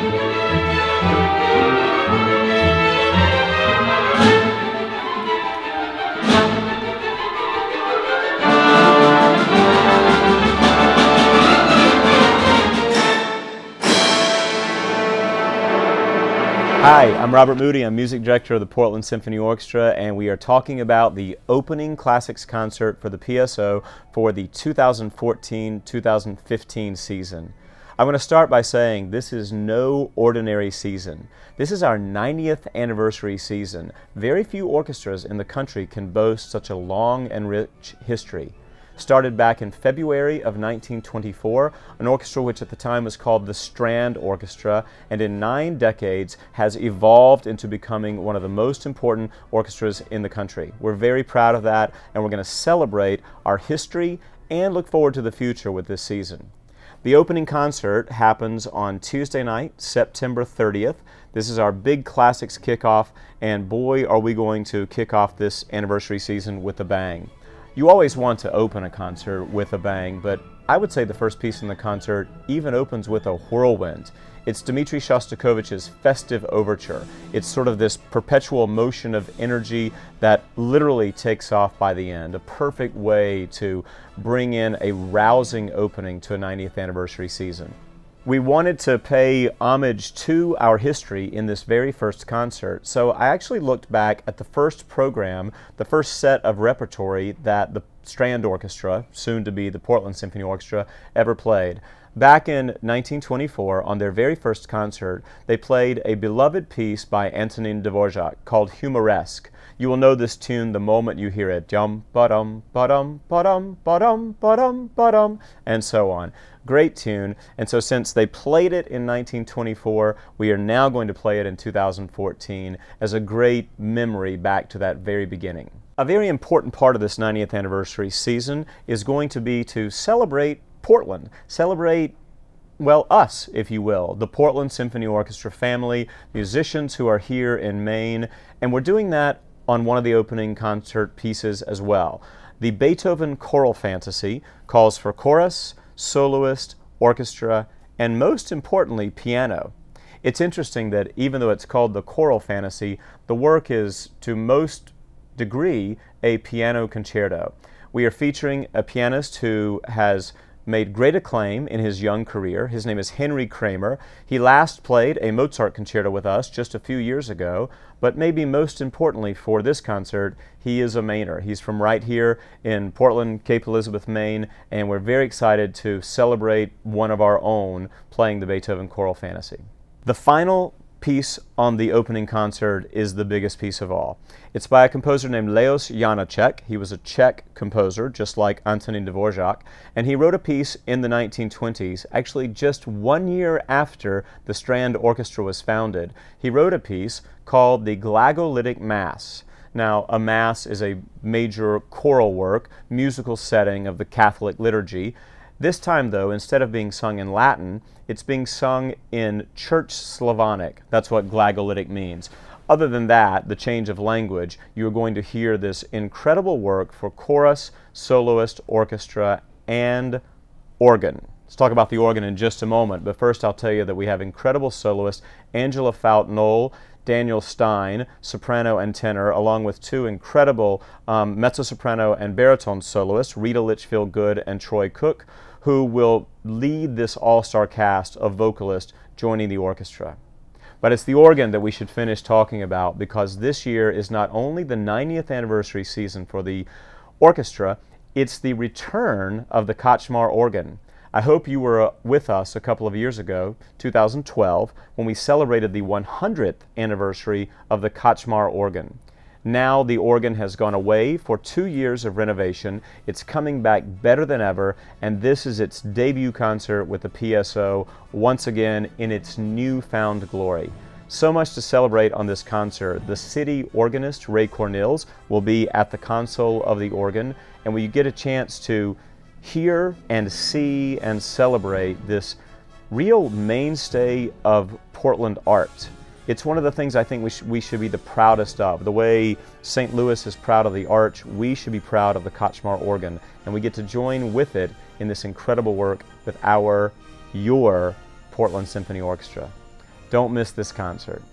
Hi, I'm Robert Moody. I'm music director of the Portland Symphony Orchestra, and we are talking about the opening classics concert for the PSO for the 2014-2015 season. I'm going to start by saying this is no ordinary season. This is our 90th anniversary season. Very few orchestras in the country can boast such a long and rich history. Started back in February of 1924, an orchestra which at the time was called the Strand Orchestra, and in 9 decades has evolved into becoming one of the most important orchestras in the country. We're very proud of that, and we're going to celebrate our history and look forward to the future with this season. The opening concert happens on Tuesday night, September 30th. This is our big classics kickoff, and boy, are we going to kick off this anniversary season with a bang. You always want to open a concert with a bang, but I would say the first piece in the concert even opens with a whirlwind. It's Dmitri Shostakovich's Festive Overture. It's sort of this perpetual motion of energy that literally takes off by the end, a perfect way to bring in a rousing opening to a 90th anniversary season. We wanted to pay homage to our history in this very first concert, so I actually looked back at the first program, the first set of repertory that the Strand Orchestra, soon to be the Portland Symphony Orchestra, ever played. Back in 1924, on their very first concert, they played a beloved piece by Antonin Dvorak called Humoresque. You will know this tune the moment you hear it. Dum ba-dum ba-dum ba-dum ba-dum ba-dum ba-dum, and so on. Great tune, and so since they played it in 1924, we are now going to play it in 2014 as a great memory back to that very beginning. A very important part of this 90th anniversary season is going to be to celebrate Portland, celebrate, well, us, if you will, the Portland Symphony Orchestra family, musicians who are here in Maine, and we're doing that on one of the opening concert pieces as well. The Beethoven Choral Fantasy calls for chorus, soloist, orchestra, and most importantly, piano. It's interesting that even though it's called the Choral Fantasy, the work is, to most degree, a piano concerto. We are featuring a pianist who has made great acclaim in his young career. His name is Henry Kramer. He last played a Mozart concerto with us just a few years ago, but maybe most importantly for this concert, he is a Mainer. He's from right here in Portland, Cape Elizabeth, Maine, and we're very excited to celebrate one of our own playing the Beethoven Choral Fantasy. The final piece on the opening concert is the biggest piece of all. It's by a composer named Leos Janacek. He was a Czech composer, just like Antonin Dvorak, and he wrote a piece in the 1920s, actually just 1 year after the Strand Orchestra was founded. He wrote a piece called the Glagolitic Mass. Now, a Mass is a major choral work, musical setting of the Catholic liturgy. This time, though, instead of being sung in Latin, it's being sung in Church Slavonic. That's what Glagolitic means. Other than that, the change of language, you're going to hear this incredible work for chorus, soloist, orchestra, and organ. Let's talk about the organ in just a moment, but first I'll tell you that we have incredible soloists, Angela Fout Nolle, Daniel Stein, soprano and tenor, along with 2 incredible mezzo-soprano and baritone soloists, Rita Litchfield Good and Troy Cook, who will lead this all-star cast of vocalists joining the orchestra. But it's the organ that we should finish talking about, because this year is not only the 90th anniversary season for the orchestra, it's the return of the Koczmar organ. I hope you were with us a couple of years ago, 2012, when we celebrated the 100th anniversary of the Koczmar organ. Now the organ has gone away for 2 years of renovation. It's coming back better than ever, and this is its debut concert with the PSO once again in its newfound glory. So much to celebrate on this concert. The city organist, Ray Cornils, will be at the console of the organ, and we get a chance to hear and see and celebrate this real mainstay of Portland art. It's one of the things I think we should be the proudest of. The way St. Louis is proud of the arch, we should be proud of the Koczmar organ, and we get to join with it in this incredible work with your Portland Symphony Orchestra. Don't miss this concert.